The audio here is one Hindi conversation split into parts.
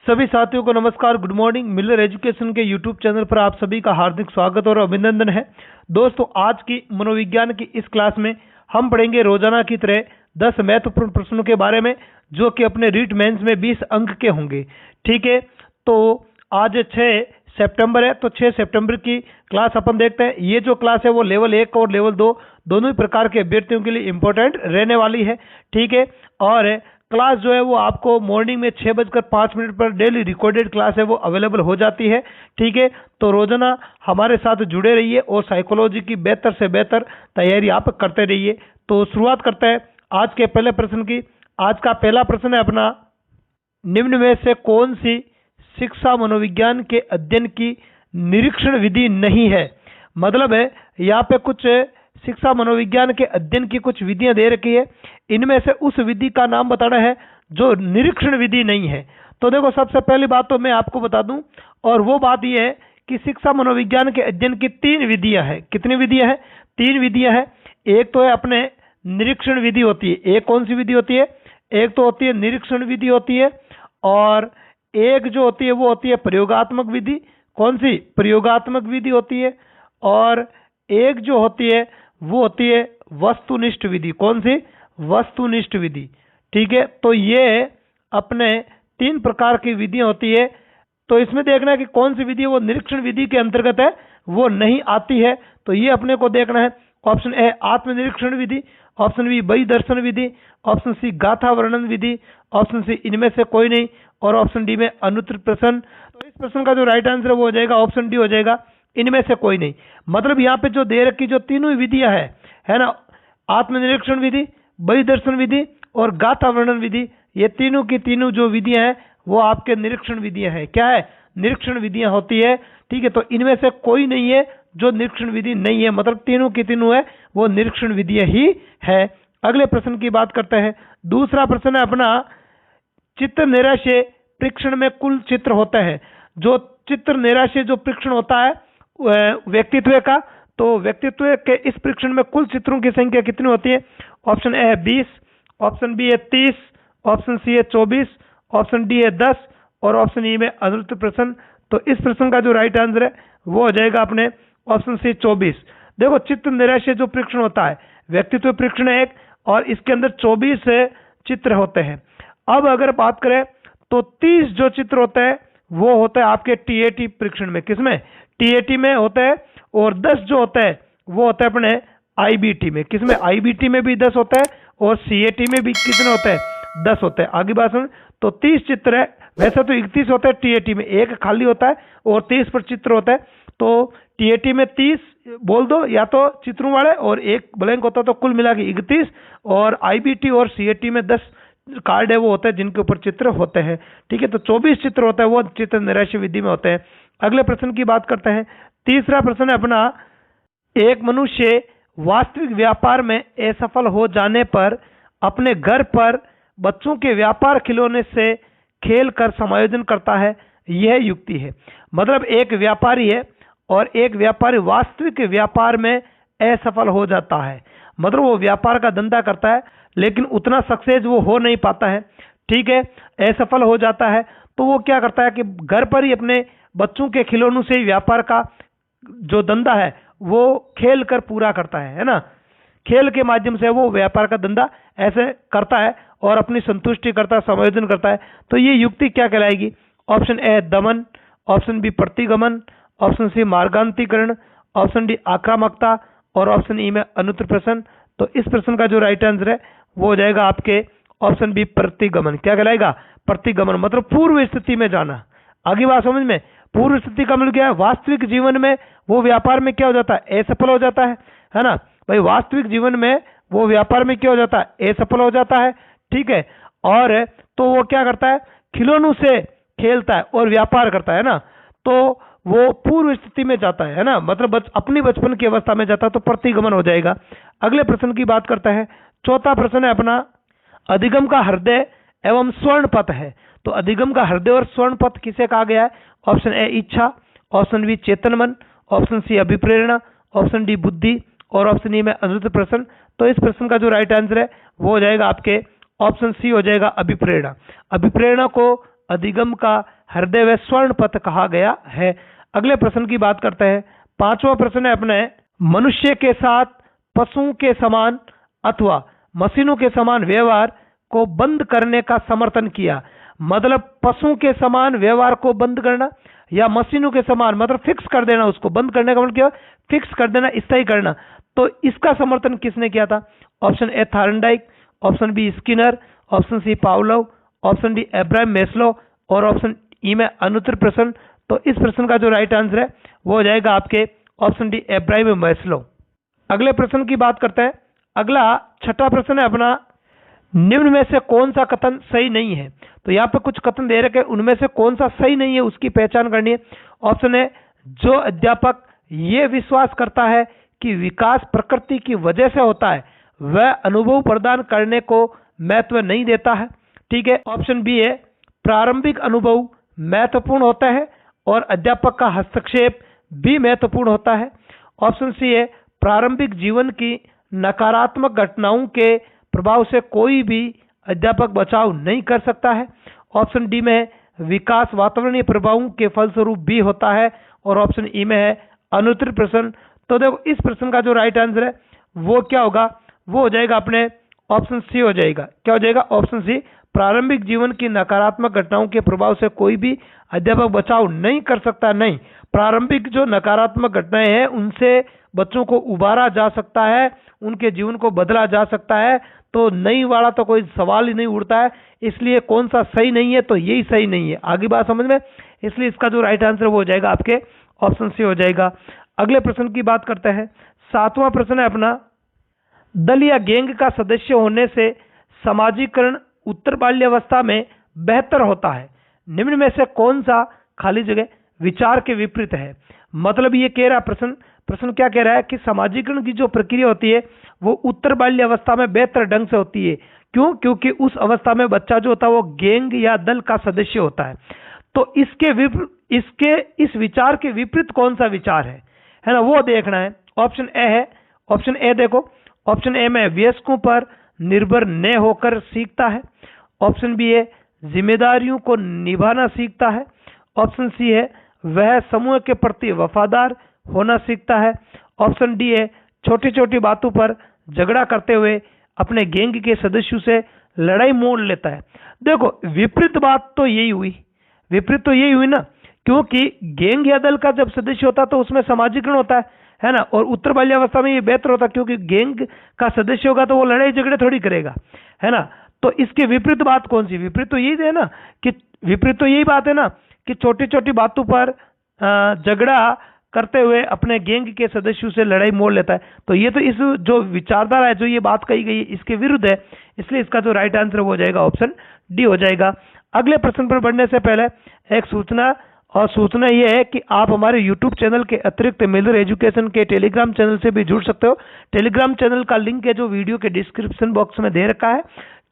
सभी साथियों को नमस्कार, गुड मॉर्निंग। मिलर एजुकेशन के यूट्यूब चैनल पर आप सभी का हार्दिक स्वागत और अभिनंदन है। दोस्तों, आज की मनोविज्ञान की इस क्लास में हम पढ़ेंगे रोजाना की तरह 10 महत्वपूर्ण प्रश्नों के बारे में, जो कि अपने रीट मेंस में 20 अंक के होंगे। ठीक है, तो आज 6 सितंबर है, तो 6 सितंबर की क्लास अपन देखते हैं। ये जो क्लास है वो लेवल 1 और लेवल 2 दोनों ही प्रकार के अभ्यर्थियों के लिए इंपॉर्टेंट रहने वाली है। ठीक है, और क्लास जो है वो आपको मॉर्निंग में 6:05 पर डेली रिकॉर्डेड क्लास है वो अवेलेबल हो जाती है। ठीक है, तो रोजाना हमारे साथ जुड़े रहिए और साइकोलॉजी की बेहतर से बेहतर तैयारी आप करते रहिए। तो शुरुआत करते हैं आज के पहले प्रश्न की। आज का पहला प्रश्न है अपना, निम्न में से कौन सी शिक्षा मनोविज्ञान के अध्ययन की निरीक्षण विधि नहीं है। मतलब है यहाँ पे कुछ शिक्षा मनोविज्ञान के अध्ययन की कुछ विधियां दे रखी है, इनमें से उस विधि का नाम बताना है जो निरीक्षण विधि नहीं है। तो देखो, सबसे पहली बात तो मैं आपको बता दूं, और वो बात यह है कि शिक्षा मनोविज्ञान के अध्ययन की 3 विधियां हैं। कितनी विधियां हैं? 3 विधियां हैं। एक तो है अपने निरीक्षण विधि होती है। एक कौन सी विधि होती है? एक तो होती है निरीक्षण विधि होती है, और एक जो होती है वो होती है प्रयोगात्मक विधि। कौन सी? प्रयोगात्मक विधि होती है। और एक जो होती है वो होती है वस्तुनिष्ठ विधि। कौन सी? वस्तुनिष्ठ विधि। ठीक है, तो ये अपने 3 प्रकार की विधियां होती है। तो इसमें देखना है कि कौन सी विधि वो निरीक्षण विधि के अंतर्गत है, वो नहीं आती है। तो ये अपने को देखना है। ऑप्शन ए आत्मनिरीक्षण विधि, ऑप्शन बी बही दर्शन विधि, ऑप्शन सी गाथा वर्णन विधि, ऑप्शन सी इनमें से कोई नहीं, और ऑप्शन डी में अनुत्तर प्रश्न। तो इस प्रश्न का जो राइट आंसर वो हो जाएगा ऑप्शन डी हो जाएगा, इनमें से कोई नहीं। मतलब यहाँ पे जो दे रखी जो तीनों विधियां है ना, आत्मनिरीक्षण विधि, बही दर्शन विधि और गाथा वर्णन विधि, ये तीनों की तीनों जो विधियां हैं वो आपके निरीक्षण विधियां हैं। क्या है? निरीक्षण विधियां होती है। ठीक है, तो इनमें से कोई नहीं है जो निरीक्षण विधि नहीं है, मतलब तीनों की तीनों है वो निरीक्षण विधियां ही है। अगले प्रश्न की बात करते हैं। दूसरा प्रश्न है अपना, चित्त निराशय परीक्षण में कुल चित्र होते हैं। जो चित्र निराशय जो परीक्षण होता है व्यक्तित्व का, तो व्यक्तित्व के इस परीक्षण में कुल चित्रों की संख्या कितनी होती है? ऑप्शन ए है 20, ऑप्शन बी है 30, ऑप्शन सी है 24, ऑप्शन डी है 10 और ऑप्शन ई में अनुत्तर प्रश्न। तो इस प्रश्न का जो राइट आंसर है वो हो जाएगा अपने ऑप्शन सी 24। देखो, चित्त निराशय जो परीक्षण होता है व्यक्तित्व परीक्षण एक, और इसके अंदर 24 चित्र होते हैं। अब अगर बात करें तो 30 जो चित्र होते हैं वो होता है आपके टीएटी परीक्षण में। किसमें? टीएटी में होता है। और 10 जो होता है वो होता है अपने आईबीटी में। किसमें? आईबीटी में भी 10 होता है और सीएटी में भी कितने होते हैं? 10 होते हैं। आगे बात सुन, तो 30 चित्र है। वैसे तो 31 होता है टीएटी में, एक खाली होता है और 30 पर चित्र होता है। तो टीएटी में 30 बोल दो या तो चित्रों वाले, और एक ब्लैंक होता है, तो कुल मिला के 31। और आईबीटी और सीएटी में 10 कार्ड है वो होता है जिनके ऊपर चित्र होते हैं। ठीक है, तो 24 चित्र होता है वो चित्र निराशय विधि में होते हैं। अगले प्रश्न की बात करते हैं। तीसरा प्रश्न है अपना, एक मनुष्य वास्तविक व्यापार में असफल हो जाने पर अपने घर पर बच्चों के व्यापार खिलौने से खेल कर समायोजन करता है, यह युक्ति है। मतलब एक व्यापारी है और एक व्यापारी वास्तविक व्यापार में असफल हो जाता है। मतलब वो व्यापार का धंधा करता है लेकिन उतना सक्सेस वो हो नहीं पाता है। ठीक है, असफल हो जाता है। तो वो क्या करता है कि घर पर ही अपने बच्चों के खिलौनों से ही व्यापार का जो धंधा है वो खेल कर पूरा करता है ना। खेल के माध्यम से वो व्यापार का धंधा ऐसे करता है और अपनी संतुष्टि करता है, समायोजन करता है। तो ये युक्ति क्या कहलाएगी? Option A Daman, option B प्रतिगमन, ऑप्शन सी मार्गांतीकरण, ऑप्शन डी आक्रामकता और ऑप्शन ई में अनुत्तर प्रश्न। तो इस प्रश्न का जो राइट आंसर है वो हो जाएगा आपके ऑप्शन बी प्रतिगमन। क्या कहलाएगा? प्रतिगमन, मतलब पूर्व स्थिति में जाना। आगे बात समझ में? पूर्व स्थिति का मतलब क्या है? वास्तविक जीवन में वो व्यापार में क्या हो जाता है? असफल हो जाता है ना भाई। वास्तविक जीवन में वो व्यापार में क्या हो जाता है? असफल हो जाता है। ठीक है, और तो वो क्या करता है? खिलौनों से खेलता है और व्यापार करता है ना, तो वो पूर्व स्थिति में जाता है ना, मतलब अपनी बचपन की अवस्था में जाता है, तो प्रतिगमन हो जाएगा। अगले प्रश्न की बात करता है। चौथा प्रश्न है अपना, अधिगम का हृदय एवं स्वर्ण पथ है। तो अधिगम का हृदय और स्वर्ण पथ किसे कहा गया है? ऑप्शन ए इच्छा, ऑप्शन बी चेतन मन, ऑप्शन सी अभिप्रेरणा, ऑप्शन डी बुद्धि और ऑप्शन ई में अनुत्तर प्रश्न। तो इस प्रश्न का जो राइट आंसर है वो हो जाएगा आपके ऑप्शन सी हो जाएगा अभिप्रेरणा। अभिप्रेरणा को अधिगम का हृदय व स्वर्ण पथ कहा गया है। अगले प्रश्न की बात करते हैं। पांचवा प्रश्न है अपने, मनुष्य के साथ पशुओं के समान अथवा मशीनों के समान व्यवहार को बंद करने का समर्थन किया। मतलब पशुओं के समान व्यवहार को बंद करना या मशीनों के समान मतलब फिक्स कर देना, उसको बंद करने का मतलब क्या, फिक्स कर देना, स्थायी करना। तो इसका समर्थन किसने किया था? Option A Thorndike, option B Skinner, option C Pavlov, option D Abraham Maslow और ऑप्शन ई में अनुत्तर प्रश्न। तो इस प्रश्न का जो राइट आंसर है वो हो जाएगा आपके ऑप्शन डी अब्राहम मैस्लो। अगले प्रश्न की बात करते हैं। अगला छठा प्रश्न है अपना, निम्न में से कौन सा कथन सही नहीं है? तो यहाँ पे कुछ कथन दे रखे हैं, उनमें से कौन सा सही नहीं है उसकी पहचान करनी है। ऑप्शन है, जो अध्यापक ये विश्वास करता है कि विकास प्रकृति की वजह से होता है वह अनुभव प्रदान करने को महत्व नहीं देता है। ठीक है। ऑप्शन बी है, प्रारंभिक अनुभव महत्वपूर्ण होता है और अध्यापक का हस्तक्षेप भी महत्वपूर्ण होता है। ऑप्शन सी है, प्रारंभिक जीवन की नकारात्मक घटनाओं के प्रभाव से कोई भी अध्यापक बचाव नहीं कर सकता है। ऑप्शन डी में है, विकास वातावरणीय प्रभावों के फलस्वरूप भी होता है और ऑप्शन ई में है अनुत्तर प्रश्न। तो देखो इस प्रश्न का जो राइट आंसर है वो क्या होगा, वो हो जाएगा अपने ऑप्शन सी हो जाएगा। क्या हो जाएगा? ऑप्शन सी, प्रारंभिक जीवन की नकारात्मक घटनाओं के प्रभाव से कोई भी अध्यापक बचाव नहीं कर सकता। नहीं, प्रारंभिक जो नकारात्मक घटनाएं हैं उनसे बच्चों को उबारा जा सकता है, उनके जीवन को बदला जा सकता है। तो नहीं वाला तो कोई सवाल ही नहीं उठता है। इसलिए कौन सा सही नहीं है? तो यही सही नहीं है। आगे बात समझ में? इसलिए इसका जो राइट आंसर वो हो जाएगा आपके ऑप्शन सी हो जाएगा। अगले प्रश्न की बात करते हैं। सातवां प्रश्न है अपना, दल या गैंग का सदस्य होने से सामाजिकरण उत्तर बाल्यावस्था में बेहतर होता है। निम्न में से कौन सा खाली जगह विचार के विपरीत है? मतलब ये कह रहा प्रश्न क्या कह रहा है कि सामाजिकरण की जो प्रक्रिया होती है वो उत्तर बाल्यावस्था में बेहतर ढंग से होती है। क्यों? क्योंकि उस अवस्था में बच्चा जो होता है वो गैंग या दल का सदस्य होता है। तो इसके इस विचार के विपरीत कौन सा विचार है ना, वो देखना है। ऑप्शन ए है, ऑप्शन ए देखो, ऑप्शन ए में वयस्कों पर निर्भर न होकर सीखता है। ऑप्शन बी है, जिम्मेदारियों को निभाना सीखता है। ऑप्शन सी है, वह समूह के प्रति वफादार होना सीखता है। ऑप्शन डी है, छोटी छोटी बातों पर झगड़ा करते हुए अपने गैंग के सदस्यों से लड़ाई मोड़ लेता है। देखो विपरीत बात तो यही हुई, विपरीत तो यही हुई ना, क्योंकि गैंग या दल का जब सदस्य होता तो उसमें सामाजिकरण होता है ना, और उत्तर बाल्यावस्था में ये बेहतर होता क्योंकि गैंग का सदस्य होगा तो वो लड़ाई झगड़े थोड़ी करेगा, है ना। तो इसके विपरीत बात कौन सी? विपरीत तो यही है ना कि विपरीत तो यही बात है ना कि छोटी छोटी बातों पर झगड़ा करते हुए अपने गैंग के सदस्यों से लड़ाई मोड़ लेता है। तो ये तो इस जो विचारधारा है, जो ये बात कही गई है, इसके विरुद्ध है। इसलिए इसका जो राइट आंसर हो जाएगा ऑप्शन डी हो जाएगा। अगले प्रश्न पर बढ़ने से पहले एक सूचना, और सूचना यह है कि आप हमारे YouTube चैनल के अतिरिक्त मिलर एजुकेशन के टेलीग्राम चैनल से भी जुड़ सकते हो। टेलीग्राम चैनल का लिंक है जो वीडियो के डिस्क्रिप्शन बॉक्स में दे रखा है।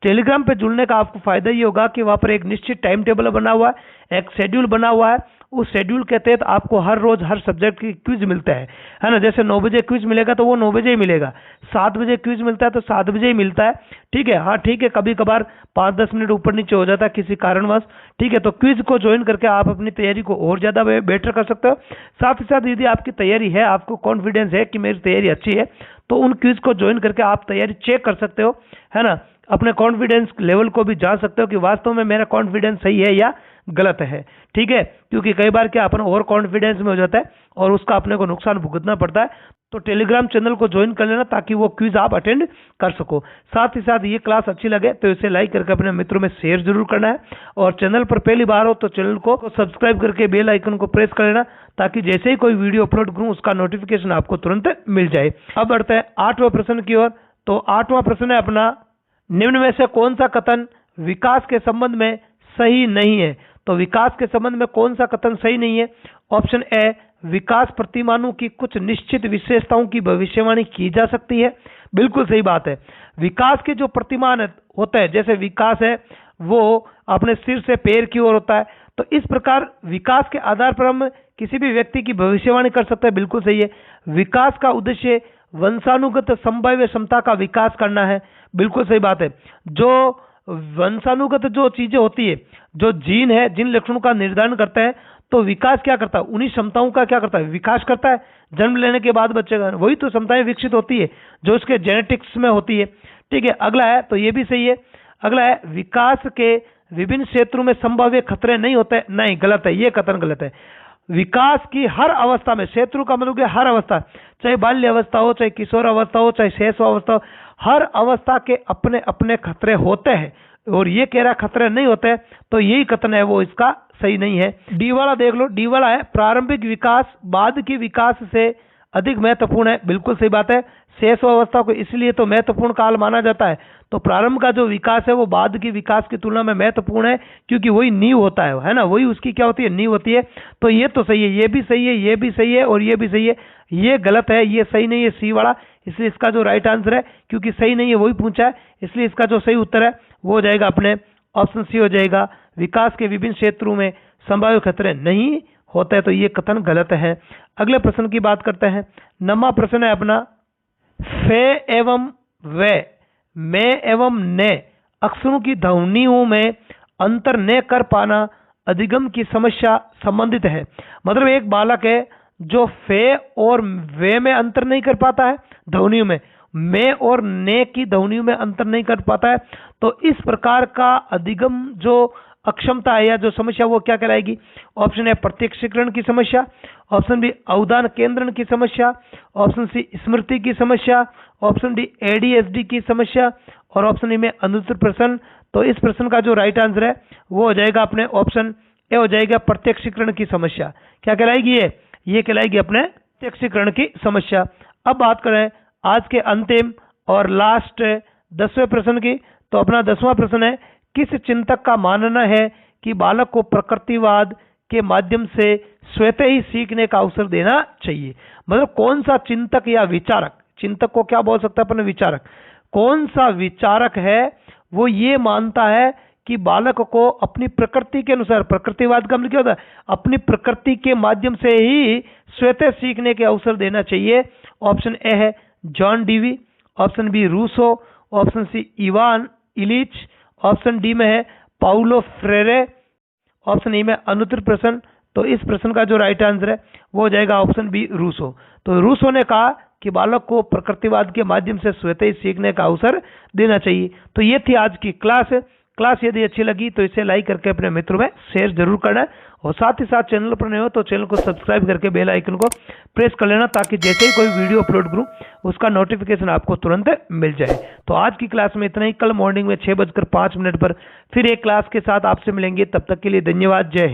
टेलीग्राम पे जुड़ने का आपको फायदा ये होगा कि वहाँ पर एक निश्चित टाइम टेबल बना हुआ है, एक शेड्यूल बना हुआ है। उस शेड्यूल के तहत आपको हर रोज हर सब्जेक्ट की क्विज मिलता है ना। जैसे 9 बजे क्विज मिलेगा तो वो 9 बजे ही मिलेगा, 7 बजे क्विज मिलता है तो 7 बजे ही मिलता है। ठीक है, हाँ ठीक है, कभी कभार 5-10 मिनट ऊपर नीचे हो जाता है किसी कारणवश। ठीक है, तो क्विज को ज्वाइन करके आप अपनी तैयारी को और ज़्यादा बेटर कर सकते हो। साथ ही साथ यदि आपकी तैयारी है, आपको कॉन्फिडेंस है कि मेरी तैयारी अच्छी है, तो उन क्विज को ज्वाइन करके आप तैयारी चेक कर सकते हो, है ना। अपने कॉन्फिडेंस लेवल को भी जान सकते हो कि वास्तव में मेरा कॉन्फिडेंस सही है या गलत है। ठीक है, क्योंकि कई बार क्या अपन ओवर कॉन्फिडेंस में हो जाता है और उसका अपने को नुकसान भुगतना पड़ता है। तो टेलीग्राम चैनल को ज्वाइन कर लेना ताकि वो क्विज आप अटेंड कर सको। साथ ही साथ ये क्लास अच्छी लगे तो इसे लाइक करके अपने मित्रों में शेयर जरूर करना है, और चैनल पर पहली बार हो तो चैनल को सब्सक्राइब करके बेल आइकन को प्रेस कर लेना ताकि जैसे ही कोई वीडियो अपलोड करूं उसका नोटिफिकेशन आपको तुरंत मिल जाए। अब बढ़ते हैं 8वें प्रश्न की ओर। तो 8वां प्रश्न है अपना, निम्न में से कौन सा कथन विकास के संबंध में सही नहीं है? तो विकास के संबंध में कौन सा कथन सही नहीं है? ऑप्शन ए, विकास प्रतिमानों की कुछ निश्चित विशेषताओं की भविष्यवाणी की जा सकती है। बिल्कुल सही बात है। विकास के जो प्रतिमान होते हैं, जैसे विकास है वो अपने सिर से पैर की ओर होता है, तो इस प्रकार विकास के आधार पर हम किसी भी व्यक्ति की भविष्यवाणी कर सकते हैं। बिल्कुल सही है। विकास का उद्देश्य वंशानुगत संभाव्य क्षमता का विकास करना है। बिल्कुल सही बात है। जो वंशानुगत जो चीजें होती है, जो जीन है, जिन लक्षणों का निर्धारण करता है, तो विकास क्या करता है, उन्हीं क्षमताओं का क्या करता है, विकास करता है। जन्म लेने के बाद बच्चे का वही तो क्षमताएं विकसित होती है जो उसके जेनेटिक्स में होती है। ठीक है, अगला है, तो ये भी सही है। अगला है, विकास के विभिन्न क्षेत्रों में संभाव्य खतरे नहीं होते। नहीं, गलत है, ये कथन गलत है। विकास की हर अवस्था में, क्षेत्र का मतलब कि हर अवस्था, चाहे बाल्य अवस्था हो, चाहे किशोर अवस्था हो, चाहे शैशव अवस्था हो, हर अवस्था के अपने अपने खतरे होते हैं। और ये कह रहा खतरे नहीं होते, तो यही कथन है वो इसका सही नहीं है। डी वाला देख लो, डी वाला है, प्रारंभिक विकास बाद की विकास से अधिक महत्वपूर्ण है। बिल्कुल सही बात है। शैशव अवस्था को इसलिए तो महत्वपूर्ण काल माना जाता है, तो प्रारंभ का जो विकास है वो बाद की विकास की तुलना में महत्वपूर्ण है, क्योंकि वही नींव होता है ना, वही उसकी क्या होती है, नींव होती है। तो ये तो सही है, ये भी सही है, ये भी सही है और ये भी सही है। ये गलत है, ये सही नहीं है सी वाला, इसलिए इसका जो राइट आंसर है, क्योंकि सही नहीं है वही पूछा है, इसलिए इसका जो सही उत्तर है वो हो जाएगा अपने ऑप्शन सी हो जाएगा। विकास के विभिन्न क्षेत्रों में संभाव्य खतरे नहीं होते, तो ये कथन गलत है। अगले प्रश्न की बात करते हैं। 9वां प्रश्न है अपना, फे एवं वे, में एवं ने अक्षरों की ध्वनियों में अंतर न कर पाना अधिगम की समस्या संबंधित है। मतलब एक बालक है जो फे और वे में अंतर नहीं कर पाता है, ध्वनियों में और ने की ध्वनियों में अंतर नहीं कर पाता है, तो इस प्रकार का अधिगम जो अक्षमता है या जो समस्या, वो क्या कहलाएगी? ऑप्शन ए प्रत्यक्षीकरण की समस्या, ऑप्शन बी अवधान केंद्रण की समस्या, ऑप्शन सी स्मृति की समस्या, ऑप्शन डी एडीएचडी की समस्या और ऑप्शन ई में अनुत्तर प्रश्न। तो इस प्रश्न का जो राइट आंसर है वो हो जाएगा अपने ऑप्शन ए हो जाएगा, प्रत्यक्षीकरण की समस्या। क्या कहलाएगी ये कहलाएगी अपने प्रत्यक्षीकरण की समस्या। अब बात करें आज के अंतिम और लास्ट 10वें प्रश्न की, तो अपना 10वां प्रश्न है, किस चिंतक का मानना है कि बालक को प्रकृतिवाद के माध्यम से स्वतः ही सीखने का अवसर देना चाहिए? मतलब कौन सा चिंतक या विचारक, चिंतक को क्या बोल सकता है अपन, विचारक, कौन सा विचारक है वो ये मानता है कि बालक को अपनी प्रकृति के अनुसार, प्रकृतिवाद का मतलब क्या होता है, अपनी प्रकृति के माध्यम से ही स्वतः सीखने के अवसर देना चाहिए? ऑप्शन ए है John Dewey, option B Rousseau, option C Ivan Illich, option D में है पाउलो फ्रेरे, ऑप्शन ई में अनुत्तर प्रश्न। तो इस प्रश्न का जो राइट आंसर है वो हो जाएगा ऑप्शन बी रूसो। तो रूसो ने कहा कि बालक को प्रकृतिवाद के माध्यम से स्वतः ही सीखने का अवसर देना चाहिए। तो ये थी आज की क्लास यदि अच्छी लगी तो इसे लाइक करके अपने मित्रों में शेयर जरूर करना है, और साथ ही साथ चैनल पर नए हो तो चैनल को सब्सक्राइब करके बेल आइकन को प्रेस कर लेना, ताकि जैसे ही कोई वीडियो अपलोड करूं उसका नोटिफिकेशन आपको तुरंत मिल जाए। तो आज की क्लास में इतना ही। कल मॉर्निंग में 6:05 पर फिर एक क्लास के साथ आपसे मिलेंगे। तब तक के लिए धन्यवाद। जय हिंद।